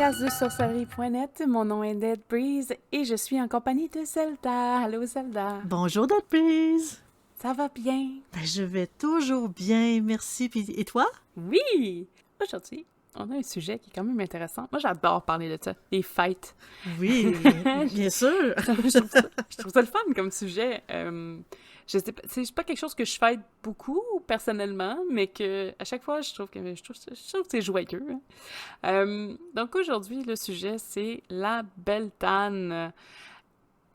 podcast de sorcellerie.net. Mon nom est Dead Breeze et je suis en compagnie de Zelda. Allô Zelda. Bonjour Deadbreeze! Ça va bien? Ben, je vais toujours bien, merci. Et toi? Oui! Aujourd'hui, on a un sujet qui est quand même intéressant. Moi, j'adore parler de ça, des fêtes. Oui, bien sûr! Je trouve ça le fun comme sujet. Je sais pas, c'est pas quelque chose que je fête beaucoup personnellement, mais que à chaque fois, je trouve que c'est joyeux, hein. Donc aujourd'hui, le sujet, c'est la Beltane.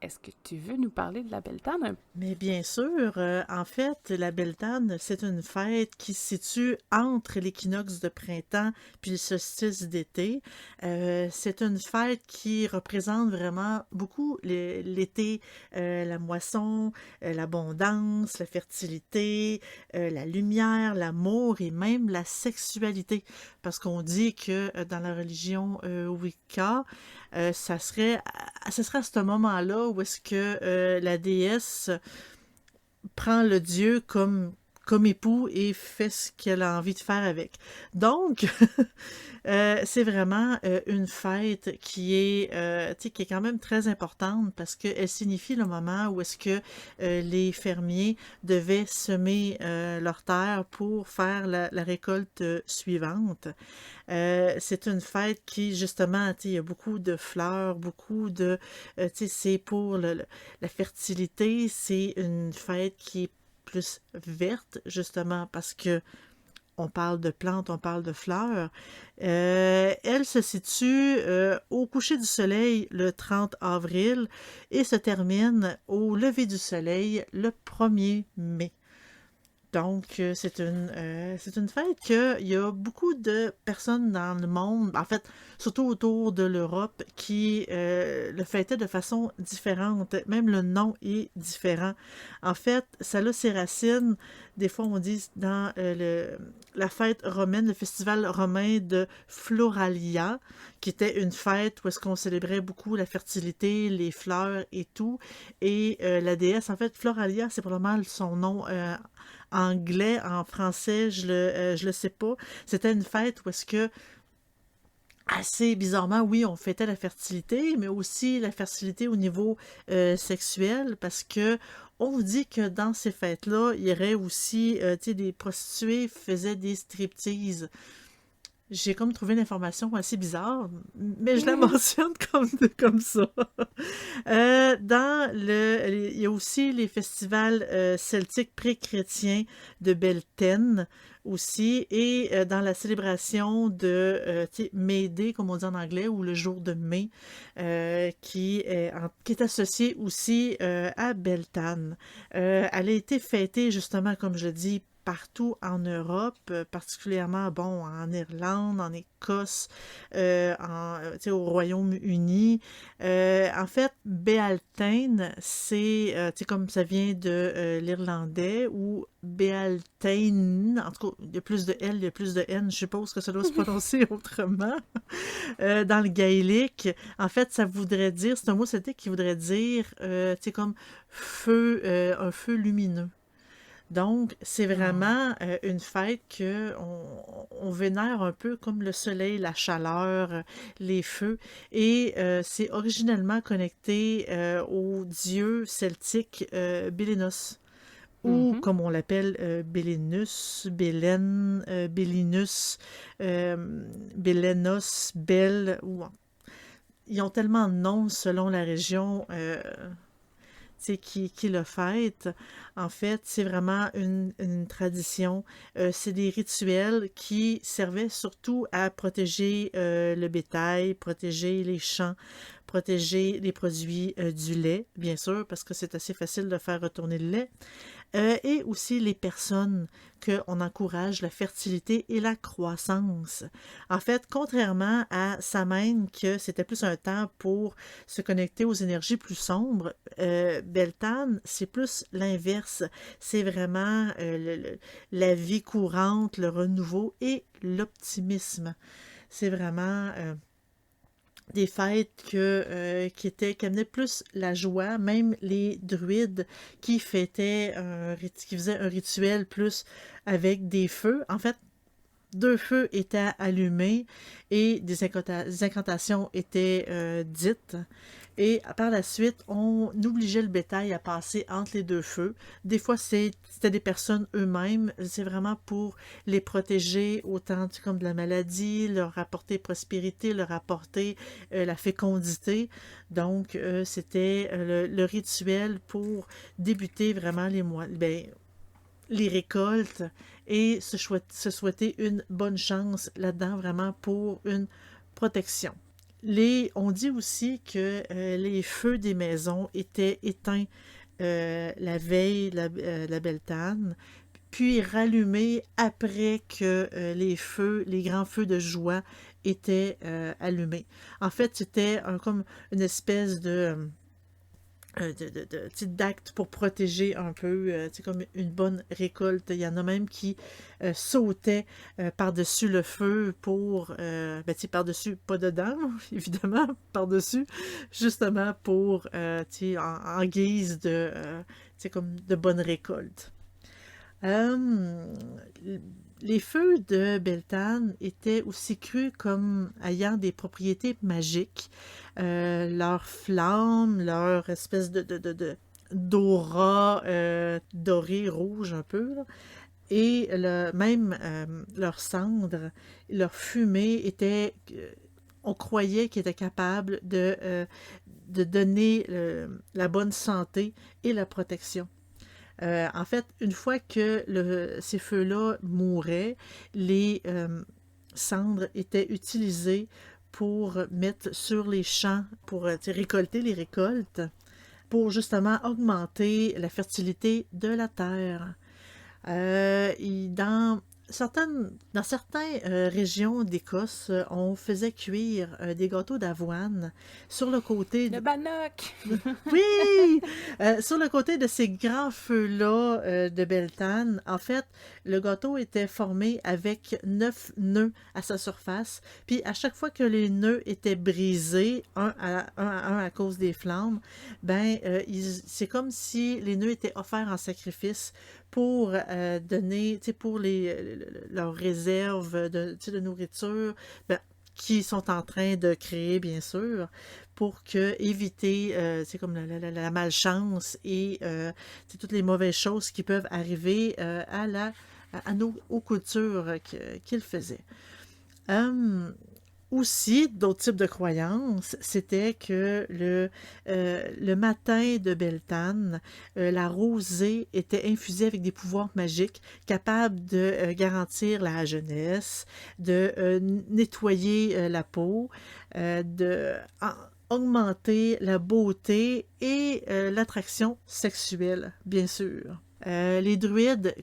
Est-ce que tu veux nous parler de la Beltane? Mais bien sûr, en fait, la Beltane, c'est une fête qui se situe entre l'équinoxe de printemps puis le solstice d'été. C'est une fête qui représente vraiment beaucoup l'été, la moisson, l'abondance, la fertilité, la lumière, l'amour et même la sexualité. Parce qu'on dit que dans la religion Wicca, ça serait à ce moment-là où est-ce que la déesse prend le dieu comme époux et fait ce qu'elle a envie de faire avec. Donc, c'est vraiment une fête qui est quand même très importante parce qu'elle signifie le moment où est-ce que les fermiers devaient semer leur terre pour faire la récolte suivante. C'est une fête qui, justement, il y a beaucoup de fleurs, beaucoup de... c'est pour la fertilité, c'est une fête qui est plus verte, justement, parce que on parle de plantes, on parle de fleurs. Elle se situe au coucher du soleil le 30 avril et se termine au lever du soleil le 1er mai. Donc, c'est une fête qu'il y a beaucoup de personnes dans le monde, en fait, surtout autour de l'Europe, qui le fêtaient de façon différente. Même le nom est différent. En fait, ça a ses racines, des fois on dit dans la fête romaine, le festival romain de Floralia, qui était une fête où est-ce qu'on célébrait beaucoup la fertilité, les fleurs et tout. Et la déesse, en fait, Floralia, c'est probablement son nom anglais, en français, je le sais pas. C'était une fête où est-ce que, assez bizarrement, oui, on fêtait la fertilité, mais aussi la fertilité au niveau sexuel, parce que on dit que dans ces fêtes-là, il y aurait aussi, des prostituées faisaient des striptease. J'ai comme trouvé l'information assez bizarre, mais je la mentionne comme ça. Il y a aussi les festivals celtiques pré-chrétiens de Beltaine aussi, et dans la célébration de May Day, comme on dit en anglais, ou le jour de mai, qui est associé aussi à Beltane. Elle a été fêtée justement, comme je dis, partout en Europe, particulièrement, bon, en Irlande, en Écosse, au Royaume-Uni. En fait, Béaltaine, c'est comme ça vient de l'irlandais, ou Béaltaine, en tout cas, il y a plus de L, il y a plus de N, je suppose que ça doit se prononcer autrement. Dans le gaélique, en fait, ça voudrait dire, c'est un mot celtique qui voudrait dire, comme feu, un feu lumineux. Donc, c'est Ah. vraiment une fête que on vénère un peu comme le soleil, la chaleur, les feux. Et c'est originellement connecté au dieu celtique Bélénos, ou Mhm. comme on l'appelle Bélénus, Bélène, Bélinus, Bélénos, Bel. Ils ont tellement de noms selon la région. Qui le fête. En fait, c'est vraiment une tradition. C'est des rituels qui servaient surtout à protéger le bétail, protéger les champs, protéger les produits du lait, bien sûr, parce que c'est assez facile de faire retourner le lait. Et aussi les personnes qu'on encourage la fertilité et la croissance. En fait, contrairement à Samhain, que c'était plus un temps pour se connecter aux énergies plus sombres, Beltane, c'est plus l'inverse. C'est vraiment la vie courante, le renouveau et l'optimisme. C'est vraiment des fêtes qui amenaient plus la joie, même les druides qui faisaient un rituel plus avec des feux. En fait, 2 feux étaient allumés et des incantations étaient dites. Et par la suite, on obligeait le bétail à passer entre les 2 feux. Des fois, c'était des personnes eux-mêmes. C'est vraiment pour les protéger autant comme de la maladie, leur apporter prospérité, leur apporter la fécondité. Donc, c'était le rituel pour débuter vraiment les récoltes et se souhaiter une bonne chance là-dedans, vraiment pour une protection. On dit aussi que les feux des maisons étaient éteints la veille de la Beltane, puis rallumés après que les grands feux de joie étaient allumés. En fait, c'était comme une espèce d'acte pour protéger un peu, comme une bonne récolte. Il y en a même qui sautaient par-dessus le feu pour, par-dessus, pas dedans, évidemment, par-dessus, justement pour, en guise de, comme de bonne récolte. Les feux de Beltane étaient aussi crus comme ayant des propriétés magiques. Leurs flammes, leur espèce d'aura doré, rouge un peu, là, et même leurs cendres, leur fumée était, on croyait qu'ils étaient capables de donner la bonne santé et la protection. En fait, une fois que ces feux-là mouraient, les cendres étaient utilisées pour mettre sur les champs, pour récolter les récoltes, pour justement augmenter la fertilité de la terre. Dans certaines régions d'Écosse, on faisait cuire des gâteaux d'avoine sur le côté Le bannock! Oui! Sur le côté de ces grands feux-là de Beltane, en fait, le gâteau était formé avec 9 nœuds à sa surface. Puis à chaque fois que les nœuds étaient brisés, un à cause des flammes, c'est comme si les nœuds étaient offerts en sacrifice pour donner, pour leurs réserves de nourriture, qui sont en train de créer, bien sûr, pour éviter c'est comme la malchance et toutes les mauvaises choses qui peuvent arriver aux cultures qu'ils faisaient. Aussi, d'autres types de croyances, c'était que le matin de Beltane, la rosée était infusée avec des pouvoirs magiques capables de garantir la jeunesse, de nettoyer la peau, augmenter la beauté et l'attraction sexuelle, bien sûr. Les druides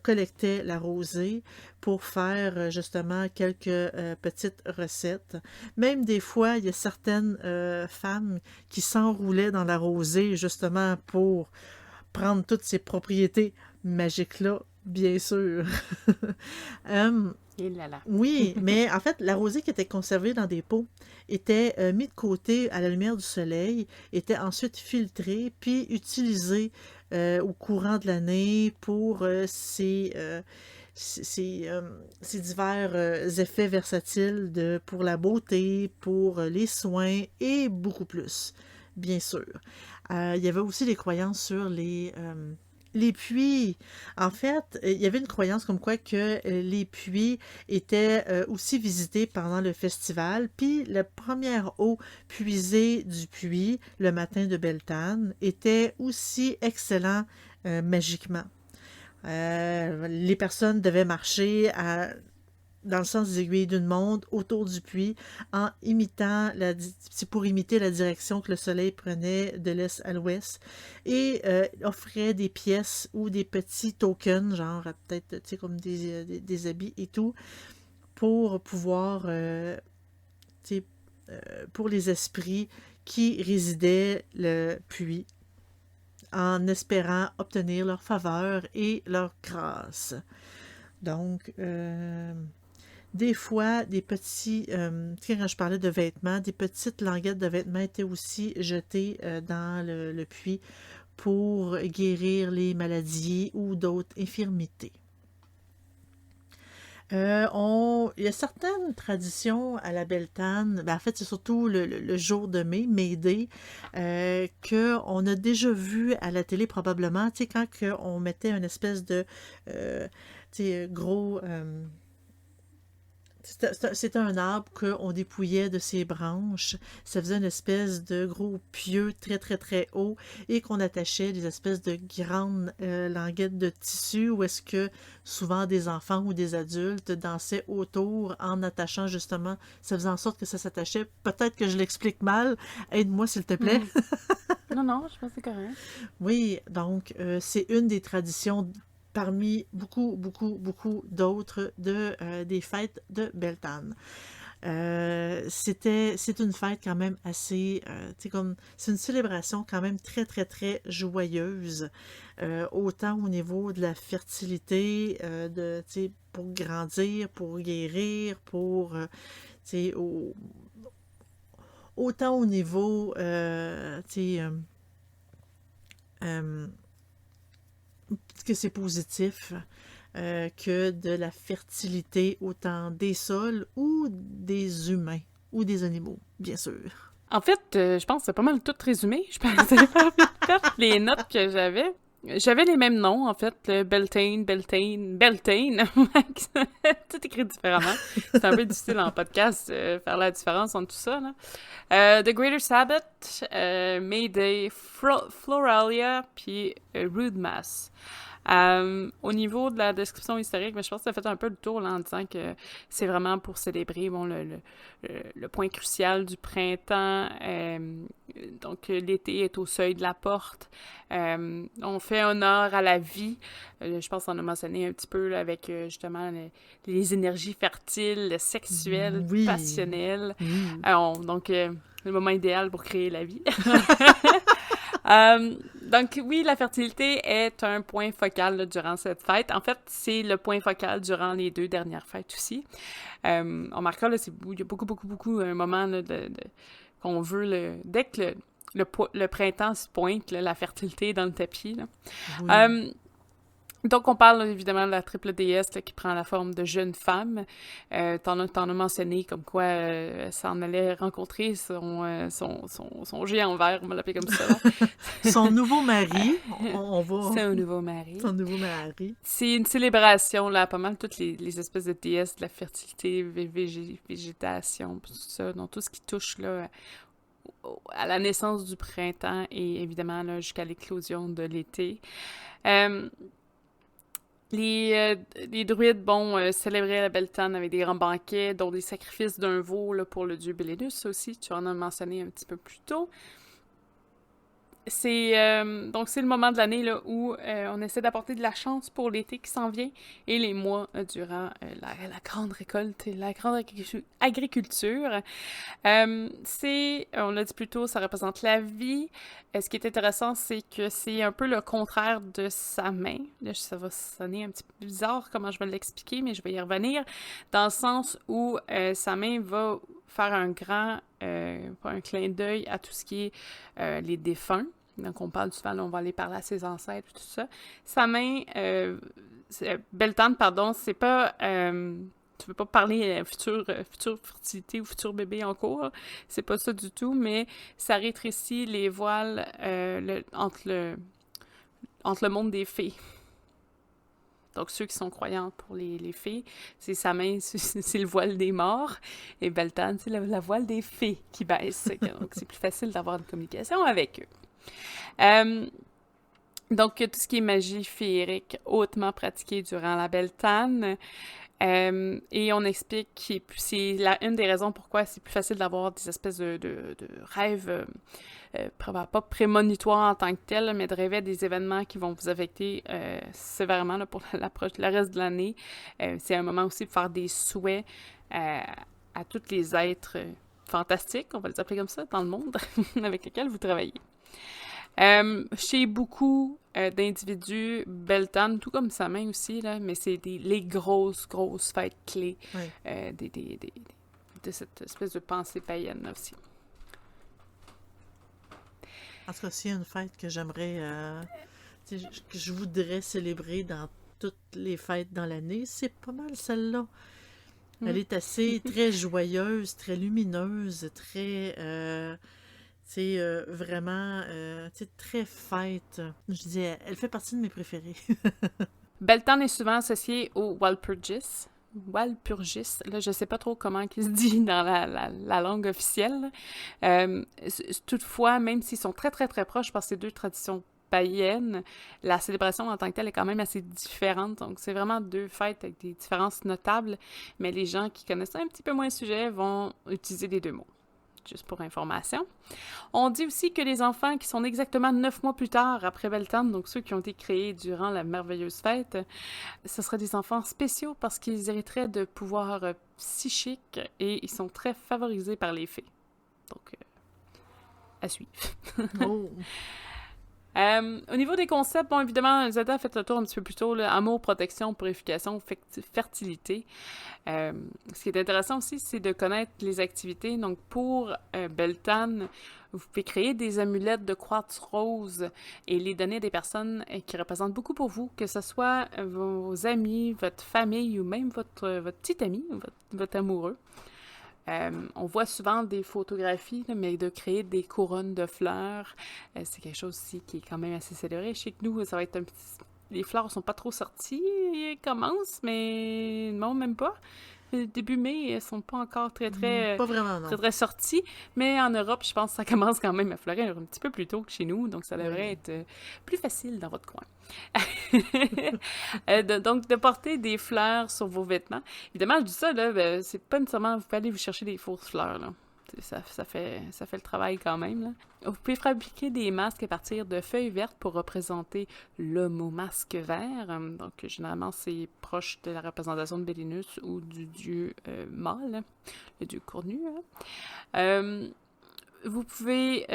collectaient la rosée pour faire justement quelques petites recettes. Même des fois, il y a certaines femmes qui s'enroulaient dans la rosée justement pour prendre toutes ces propriétés magiques-là, bien sûr. Et là là. Oui, mais en fait, la rosée qui était conservée dans des pots était mise de côté à la lumière du soleil, était ensuite filtrée, puis utilisée au courant de l'année pour ces divers effets versatiles pour la beauté, pour les soins et beaucoup plus, bien sûr. Il y avait aussi des croyances sur les puits. En fait, il y avait une croyance comme quoi que les puits étaient aussi visités pendant le festival, puis la première eau puisée du puits le matin de Beltane était aussi excellent magiquement. Les personnes devaient marcher dans le sens des aiguilles d'une montre autour du puits en imitant c'est pour imiter la direction que le soleil prenait de l'est à l'ouest et offrait des pièces ou des petits tokens, genre peut-être comme des habits et tout, pour pouvoir pour les esprits qui résidaient le puits en espérant obtenir leur faveur et leur grâce. Donc, des fois, des petits, quand je parlais de vêtements, des petites languettes de vêtements étaient aussi jetées dans le puits pour guérir les maladies ou d'autres infirmités. Il y a certaines traditions à la Beltane, en fait, c'est surtout le jour de mai, May Day, qu'on a déjà vu à la télé probablement, tu sais, quand on mettait une espèce de, euh, tu sais, gros... c'était un arbre qu'on dépouillait de ses branches. Ça faisait une espèce de gros pieu très, très, très haut et qu'on attachait des espèces de grandes languettes de tissu où est-ce que souvent des enfants ou des adultes dansaient autour en attachant justement. Ça faisait en sorte que ça s'attachait. Peut-être que je l'explique mal. Aide-moi, s'il te plaît. Mhm. Non, non, je pense que c'est correct. Oui, donc c'est une des traditions parmi beaucoup, beaucoup, beaucoup d'autres des fêtes de Beltane. C'est une fête quand même assez, c'est une célébration quand même très, très, très joyeuse, autant au niveau de la fertilité, pour grandir, pour guérir, pour, tu sais, autant au niveau, euh, que c'est positif, que de la fertilité autant des sols ou des humains ou des animaux, bien sûr. En fait, je pense que c'est pas mal tout résumé. Je pensais faire les notes que j'avais. J'avais les mêmes noms, en fait, le Beltane, Beltane, Beltane. Tout écrit différemment. C'est un peu difficile en podcast faire la différence entre tout ça, là. The Greater Sabbath, May Day, Floralia, puis Rude Mass. Au niveau de la description historique, mais je pense que ça fait un peu le tour là, en disant que c'est vraiment pour célébrer bon, le point crucial du printemps. Donc, l'été est au seuil de la porte. On fait honneur à la vie. Je pense qu'on a mentionné un petit peu là, avec justement les énergies fertiles, sexuelles, Oui, passionnelles. oui. Donc, le moment idéal pour créer la vie. Donc oui, la fertilité est un point focal là, durant cette fête. En fait, c'est le point focal durant les 2 dernières fêtes aussi. On remarquera, là, il y a beaucoup, beaucoup, beaucoup un moment là, qu'on veut, dès que le printemps se pointe, là, la fertilité est dans le tapis. Là. Oui. Donc, on parle évidemment de la triple déesse là, qui prend la forme de jeune femme. T'en as mentionné comme quoi elle s'en allait rencontrer son géant vert, on va l'appeler comme ça. Son nouveau mari, on va... C'est un nouveau mari. Son nouveau mari. C'est une célébration, là, pas mal toutes les espèces de déesses de la fertilité, végétation, tout ça, donc tout ce qui touche là, à la naissance du printemps et évidemment là, jusqu'à l'éclosion de l'été. Euh, les druides, célébraient la Beltane avec des grands banquets, dont des sacrifices d'un veau là, pour le dieu Belenus aussi, tu en as mentionné un petit peu plus tôt. Donc c'est le moment de l'année là, où on essaie d'apporter de la chance pour l'été qui s'en vient et les mois durant la grande récolte et la grande agriculture. On l'a dit plus tôt, ça représente la vie. Ce qui est intéressant, c'est que c'est un peu le contraire de sa main. Là, ça va sonner un petit peu bizarre comment je vais l'expliquer, mais je vais y revenir. Dans le sens où sa main va faire un clin d'œil à tout ce qui est les défunts. Donc, on parle souvent, là, on va aller parler à ses ancêtres, tout ça. Sa main, Beltane, pardon, c'est pas... tu veux pas parler future fertilité ou futur bébé en cours, c'est pas ça du tout, mais ça rétrécit les voiles entre le monde des fées. Donc, ceux qui sont croyantes pour les fées, c'est sa main, c'est le voile des morts. Et Beltane, c'est la voile des fées qui baisse. Donc, c'est plus facile d'avoir une communication avec eux. Donc, tout ce qui est magie féerique, hautement pratiquée durant la Beltane. Et on explique que c'est une des raisons pourquoi c'est plus facile d'avoir des espèces de rêves, pas prémonitoires en tant que tels, mais de rêver des événements qui vont vous affecter sévèrement là, pour le reste de l'année. C'est un moment aussi de faire des souhaits à tous les êtres fantastiques, on va les appeler comme ça, dans le monde avec lesquels vous travaillez. Chez beaucoup d'individus, Beltane, tout comme sa main aussi, là, mais c'est les grosses fêtes clés Oui. de cette espèce de pensée païenne là, aussi. En tout cas, s'il y a une fête que j'aimerais, que je voudrais célébrer dans toutes les fêtes dans l'année, c'est pas mal celle-là. Elle Mm. est assez très joyeuse, très lumineuse, très, vraiment, très fête. Je disais, elle fait partie de mes préférés. Beltane est souvent associé au Walpurgis. Walpurgis, là, je sais pas trop comment il se dit dans la langue officielle. Toutefois, même s'ils sont très, très, très proches par ces deux traditions païennes, la célébration en tant que telle est quand même assez différente. Donc, c'est vraiment deux fêtes avec des différences notables, mais les gens qui connaissent un petit peu moins le sujet vont utiliser les deux mots. Juste pour information. On dit aussi que les enfants qui sont nés exactement 9 mois plus tard après Beltane, donc ceux qui ont été créés durant la merveilleuse fête, ce seraient des enfants spéciaux parce qu'ils hériteraient de pouvoirs psychiques et ils sont très favorisés par les fées. Donc, à suivre. Oh! Au niveau des concepts, bon, évidemment, Zelda a fait le tour un petit peu plus tôt, là, amour, protection, purification, fertilité. Ce qui est intéressant aussi, c'est de connaître les activités. Donc, pour Beltane, vous pouvez créer des amulettes de quartz rose et les donner à des personnes qui représentent beaucoup pour vous, que ce soit vos amis, votre famille ou même votre petit ami, votre amoureux. On voit souvent des photographies, là, mais de créer des couronnes de fleurs, c'est quelque chose aussi qui est quand même assez célébré. Je sais que nous, ça va être un petit... Les fleurs sont pas trop sorties, elles commencent, mais non, même pas. Début mai, elles sont pas encore très, très, Pas vraiment, non. très, très sorties. Mais en Europe, je pense que ça commence quand même à fleurir un petit peu plus tôt que chez nous, donc ça devrait être plus facile dans votre coin. Donc, de porter des fleurs sur vos vêtements. Évidemment, je dis ça, là, ben, c'est pas nécessairement... Vous pouvez aller vous chercher des fausses fleurs, là. Ça fait le travail quand même, là. Vous pouvez fabriquer des masques à partir de feuilles vertes pour représenter le mot masque vert. Donc, généralement, c'est proche de la représentation de Bélinus ou du dieu mâle, le dieu cornu. Vous pouvez,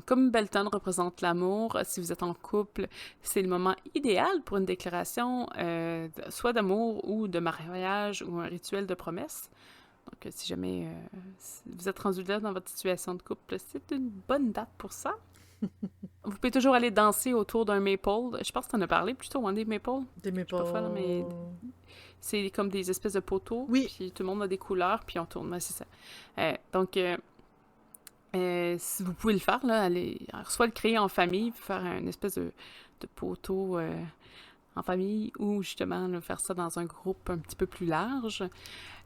comme Beltane représente l'amour, si vous êtes en couple, c'est le moment idéal pour une déclaration, soit d'amour ou de mariage ou un rituel de promesse. Donc, si jamais vous êtes rendu là dans votre situation de couple, c'est une bonne date pour ça. Vous pouvez toujours aller danser autour d'un maple. Je pense que tu en as parlé plutôt, hein, des maples. Des Je suis pas folle, mais c'est comme des espèces de poteaux. Oui. Puis tout le monde a des couleurs, puis on tourne. Ouais, c'est ça. Donc, si vous pouvez le faire, là, soit le créer en famille, faire une espèce de poteau en famille, ou justement là, faire ça dans un groupe un petit peu plus large.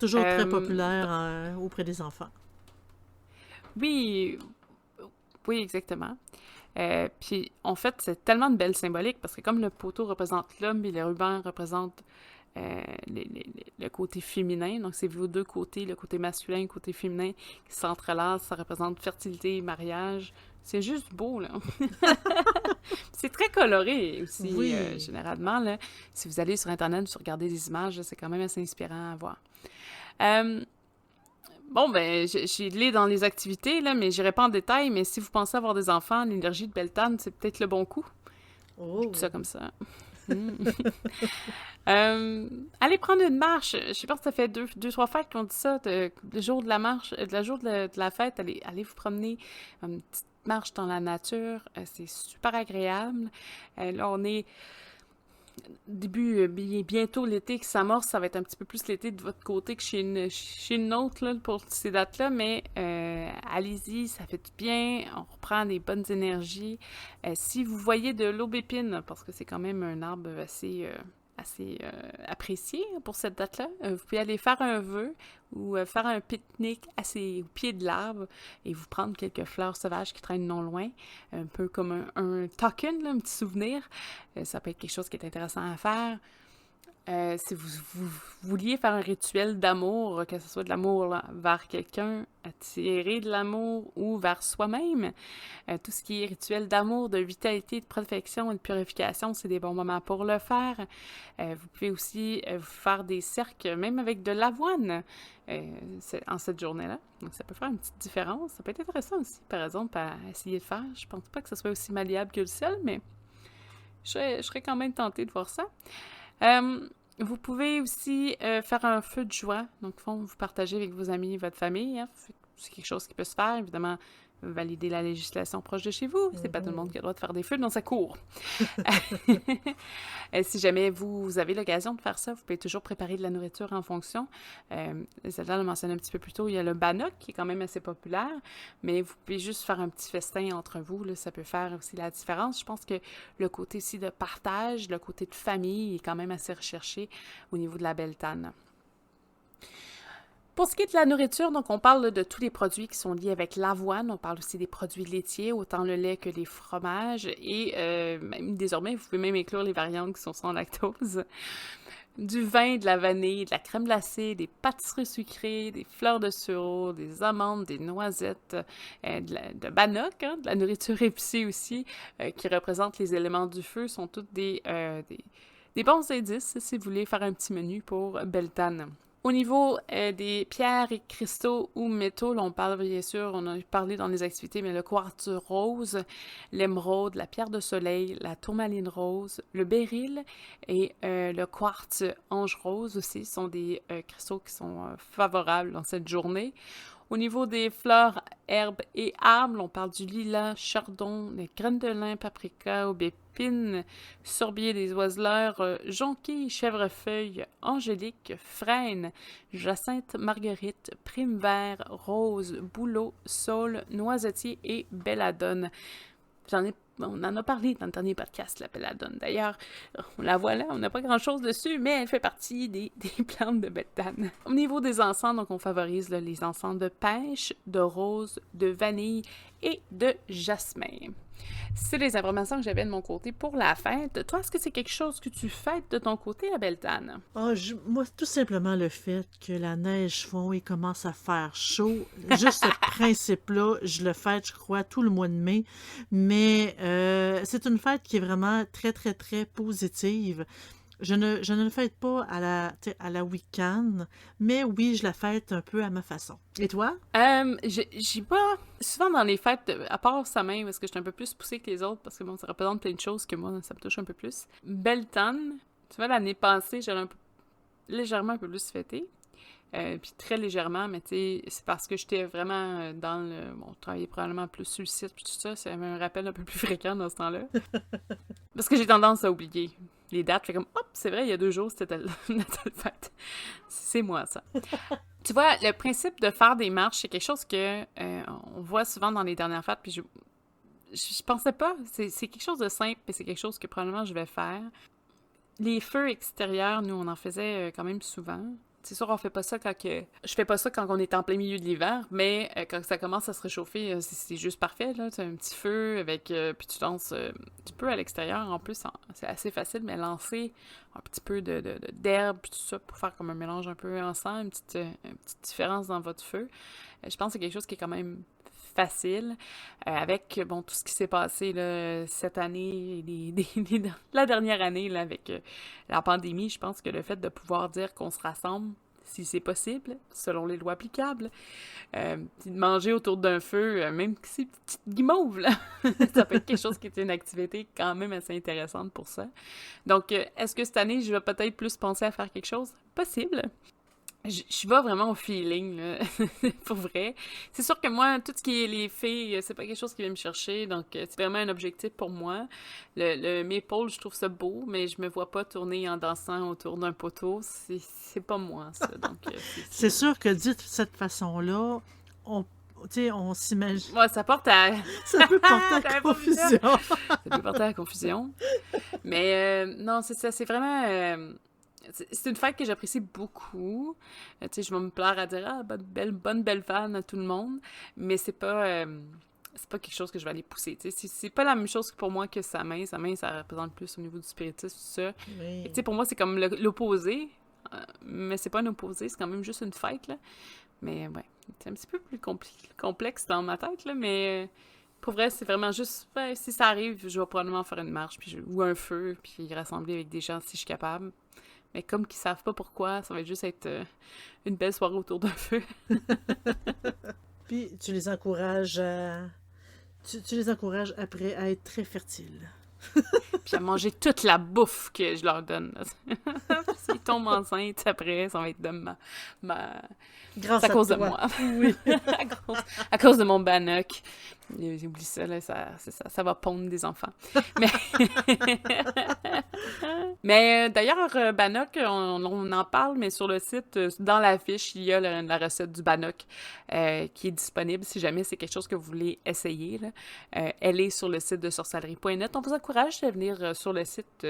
Toujours très populaire auprès des enfants. Oui, oui, exactement. Puis, en fait, c'est tellement de belles symboliques, parce que comme le poteau représente l'homme et le ruban représente le côté féminin, donc c'est vos deux côtés, le côté masculin et le côté féminin qui s'entrelacent, ça représente fertilité et mariage. C'est juste beau, là. C'est très coloré aussi, Oui. généralement, là. Si vous allez sur Internet, vous regardez des images, là, c'est quand même assez inspirant à voir. Bon, ben, j'ai lu dans les activités, là, mais j'irai pas en détail, mais si vous pensez avoir des enfants, l'énergie de Beltane, c'est peut-être le bon coup. Oh. Je dis ça comme ça. Allez prendre une marche. Je sais pas si ça fait deux, trois fêtes qu'on dit ça. Le jour de la marche, le jour de la fête, allez vous promener une petite marche dans la nature. C'est super agréable. Là, on est bientôt l'été qui s'amorce. Ça va être un petit peu plus l'été de votre côté que chez une autre là, pour ces dates-là. Mais allez-y, ça fait du bien. On reprend des bonnes énergies. Si vous voyez de l'aubépine, parce que c'est quand même un arbre assez apprécié pour cette date-là. Vous pouvez aller faire un vœu ou faire un pique-nique au pied de l'arbre et vous prendre quelques fleurs sauvages qui traînent non loin, un peu comme un token, là, un petit souvenir. Ça peut être quelque chose qui est intéressant à faire. Si vous vouliez faire un rituel d'amour, que ce soit de l'amour vers quelqu'un, attirer de l'amour ou vers soi-même, tout ce qui est rituel d'amour, de vitalité, de protection et de purification, c'est des bons moments pour le faire. Vous pouvez aussi faire des cercles, même avec de l'avoine, en cette journée-là. Donc, ça peut faire une petite différence. Ça peut être intéressant aussi, par exemple, à essayer de faire. Je pense pas que ce soit aussi malléable que le sel, mais je serais quand même tentée de voir ça. Vous pouvez aussi faire un feu de joie. Donc, vous partagez avec vos amis et votre famille. Hein. C'est quelque chose qui peut se faire. Évidemment, valider la législation proche de chez vous. C'est pas tout le monde qui a le droit de faire des feux dans sa cour. Si jamais vous avez l'occasion de faire ça, vous pouvez toujours préparer de la nourriture en fonction. Zelda l'a mentionné un petit peu plus tôt, il y a le bannock qui est quand même assez populaire, mais vous pouvez juste faire un petit festin entre vous, là, ça peut faire aussi la différence. Je pense que le côté aussi de partage, le côté de famille est quand même assez recherché au niveau de la Beltane. Pour ce qui est de la nourriture, donc on parle de tous les produits qui sont liés avec l'avoine. On parle aussi des produits laitiers, autant le lait que les fromages. Et même désormais, vous pouvez même inclure les variantes qui sont sans lactose. Du vin, de la vanille, de la crème glacée, des pâtisseries sucrées, des fleurs de sureau, des amandes, des noisettes, de bannock, hein, de la nourriture épicée aussi, qui représente les éléments du feu, sont toutes des bons indices si vous voulez faire un petit menu pour Beltane. Au niveau des pierres et cristaux ou métaux, là, on parle bien sûr, on a parlé dans les activités, mais le quartz rose, l'émeraude, la pierre de soleil, la tourmaline rose, le béryl et le quartz ange rose aussi sont des cristaux qui sont favorables dans cette journée. Au niveau des fleurs, herbes et arbres, on parle du lilas, chardon, des graines de lin, paprika, aubépine, sorbier des oiseleurs, jonquille, chèvrefeuille, angélique, frêne, jacinthe, marguerite, prime vert, rose, bouleau, saule, noisetier et belladone. On en a parlé dans le dernier podcast, la belladone. D'ailleurs, on la voit là, on n'a pas grand-chose dessus, mais elle fait partie des plantes de Beltane. Au niveau des encens, donc on favorise là, les encens de pêche, de rose, de vanille et de jasmin. C'est les informations que j'avais de mon côté pour la fête. Toi, est-ce que c'est quelque chose que tu fêtes de ton côté à Beltane? Moi, tout simplement le fait que la neige fond et commence à faire chaud. Juste ce principe-là, je le fête, je crois, tout le mois de mai. Mais c'est une fête qui est vraiment très, très, très positive. Je ne le fête pas à la week-end, mais oui, je la fête un peu à ma façon. Et toi? J'ai pas... Souvent dans les fêtes, à part Samhain, parce que je suis un peu plus poussée que les autres, parce que bon, ça représente plein de choses que moi, ça me touche un peu plus. Beltane, tu vois, l'année passée, j'allais légèrement un peu plus fêter. Puis très légèrement, mais tu sais, c'est parce que j'étais vraiment dans le... Bon, je travaillais probablement plus sur le site, puis tout ça, ça avait un rappel un peu plus fréquent dans ce temps-là. Parce que j'ai tendance à oublier les dates, fait comme, hop, c'est vrai, il y a 2 jours, c'était telle fête. C'est moi, ça. Tu vois, le principe de faire des marches, c'est quelque chose que on voit souvent dans les dernières fêtes, puis je pensais pas, c'est quelque chose de simple, mais c'est quelque chose que probablement je vais faire. Les feux extérieurs, nous, on en faisait quand même souvent. C'est sûr, on fait pas ça je fais pas ça quand on est en plein milieu de l'hiver, mais quand ça commence à se réchauffer, c'est juste parfait, là. Tu as un petit feu avec... puis tu lances du peu à l'extérieur. En plus, c'est assez facile, mais lancer un petit peu d'herbe, puis tout ça, pour faire comme un mélange un peu ensemble, une petite différence dans votre feu. Je pense que c'est quelque chose qui est quand même facile, avec, bon, tout ce qui s'est passé là, cette année, la dernière année, là, avec la pandémie, je pense que le fait de pouvoir dire qu'on se rassemble, si c'est possible, selon les lois applicables, puis de manger autour d'un feu, même si c'est une petite guimauve, là, ça peut être quelque chose qui est une activité quand même assez intéressante pour ça. Donc, est-ce que cette année, je vais peut-être plus penser à faire quelque chose? Possible. Je vais vraiment au feeling, là, pour vrai. C'est sûr que moi, tout ce qui est les filles, c'est pas quelque chose qui vient me chercher, donc c'est vraiment un objectif pour moi. Le maple, je trouve ça beau, mais je me vois pas tourner en dansant autour d'un poteau, c'est pas moi, ça, donc... C'est sûr que dit de cette façon-là, on s'imagine... Ouais, ça porte à... Ça peut porter à confusion. Ça peut porter à la confusion. Mais non, c'est ça, c'est vraiment... C'est une fête que j'apprécie beaucoup. Tu sais, je vais me plaire à dire « Ah, bonne belle fan à tout le monde », mais c'est pas quelque chose que je vais aller pousser. Tu sais, c'est pas la même chose pour moi que Samhain. Samhain, ça représente plus au niveau du spiritisme, tout ça. Oui. Tu sais, pour moi, c'est comme l'opposé, mais c'est pas un opposé, c'est quand même juste une fête, là. Mais ouais, c'est un petit peu plus complexe dans ma tête, là, mais... Pour vrai, c'est vraiment juste, si ça arrive, je vais probablement faire une marche ou un feu, puis rassembler avec des gens si je suis capable. Mais comme qu'ils savent pas pourquoi, ça va juste être une belle soirée autour d'un feu. Puis tu les encourages tu les encourages après à être très fertiles. Puis à manger toute la bouffe que je leur donne. S'ils tombent enceintes après, ça va être de Grâce c'est à à cause de toi. moi. Oui. À cause de mon bannock. J'oublie ça, là, ça va pondre des enfants. Mais, d'ailleurs, bannock, on en parle, mais sur le site, dans la fiche, il y a la recette du bannock qui est disponible si jamais c'est quelque chose que vous voulez essayer. Là. Elle est sur le site de sorcellerie.net. On vous encourage à venir sur le site.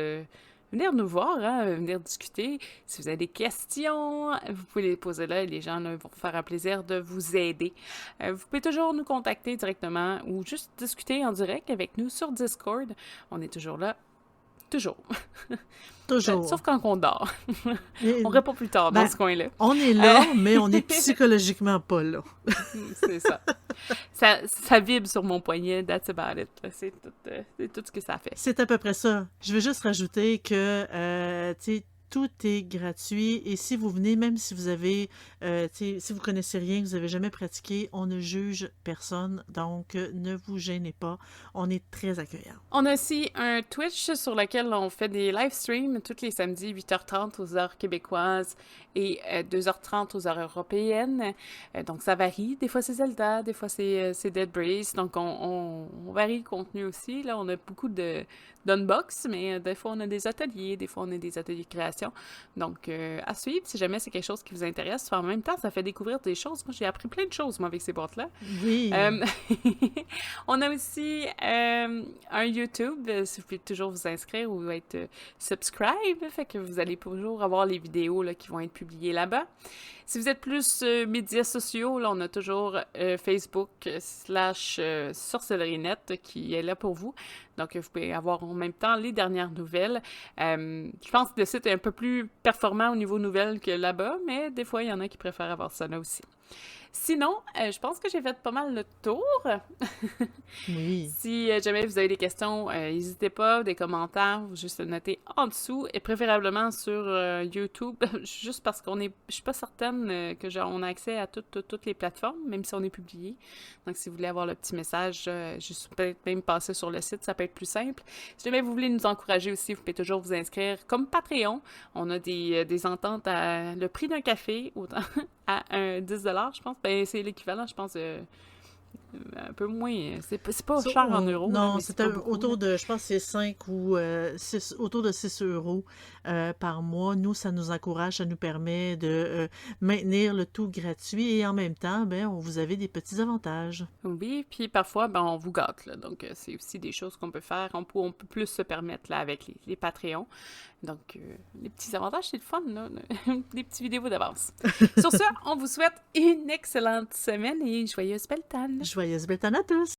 Venir nous voir, hein, venir discuter. Si vous avez des questions, vous pouvez les poser là et les gens là, vont faire un plaisir de vous aider. Vous pouvez toujours nous contacter directement ou juste discuter en direct avec nous sur Discord. On est toujours là. Toujours. Toujours. Sauf quand on dort. Et- On répond plus tard dans ce coin-là. On est là, mais on est psychologiquement pas là. C'est ça. Ça vibre sur mon poignet, that's about it. C'est tout ce que ça fait. C'est à peu près ça. Je veux juste rajouter que, tu sais, tout est gratuit et si vous venez, même si vous avez, si vous connaissez rien, que vous avez jamais pratiqué, on ne juge personne, donc ne vous gênez pas. On est très accueillants. On a aussi un Twitch sur lequel on fait des live streams tous les samedis, 8h30 aux heures québécoises et 2h30 aux heures européennes. Donc ça varie. Des fois c'est Zelda, des fois c'est Dead Breeze. Donc on varie le contenu aussi. Là, on a beaucoup d'unbox, mais des fois on a des ateliers, des fois on a des ateliers de création. Donc à suivre si jamais c'est quelque chose qui vous intéresse. En même temps, ça fait découvrir des choses. Moi, j'ai appris plein de choses, moi, avec ces boîtes-là. Oui. On a aussi un YouTube, si vous pouvez toujours vous inscrire ou être subscribe, fait que vous allez toujours avoir les vidéos là, qui vont être publiées là-bas. Si vous êtes plus médias sociaux, là, on a toujours Facebook / sorcellerie.net qui est là pour vous. Donc, vous pouvez avoir en même temps les dernières nouvelles. Je pense que le site est un peu plus performant au niveau nouvelles que là-bas, mais des fois, il y en a qui préfèrent avoir ça là aussi. Sinon, je pense que j'ai fait pas mal le tour. Oui. Si jamais vous avez des questions, n'hésitez pas, des commentaires, vous juste le noter en dessous et préférablement sur YouTube, juste parce je suis pas certaine on a accès à toutes les plateformes, même si on est publié. Donc, si vous voulez avoir le petit message, juste peut-être même passer sur le site, ça peut être plus simple. Si jamais vous voulez nous encourager aussi, vous pouvez toujours vous inscrire comme Patreon. On a des ententes à le prix d'un café, autant à 10$, je pense. Ben, c'est l'équivalent, je pense, un peu moins. C'est pas cher en euros. Non, mais c'est pas beaucoup, autour là. de, je pense que c'est 5 ou 6, autour de 6 euros par mois. Nous, ça nous encourage, ça nous permet de maintenir le tout gratuit et en même temps, ben, vous avez des petits avantages. Oui, puis parfois, ben, on vous gâte, là. Donc, c'est aussi des choses qu'on peut faire. On peut plus se permettre, là, avec les Patreons. Donc, les petits avantages, c'est le fun, là. Des petites vidéos d'avance. Sur ce, on vous souhaite une excellente semaine et joyeuse Beltane! Joyeuse Beltane à tous!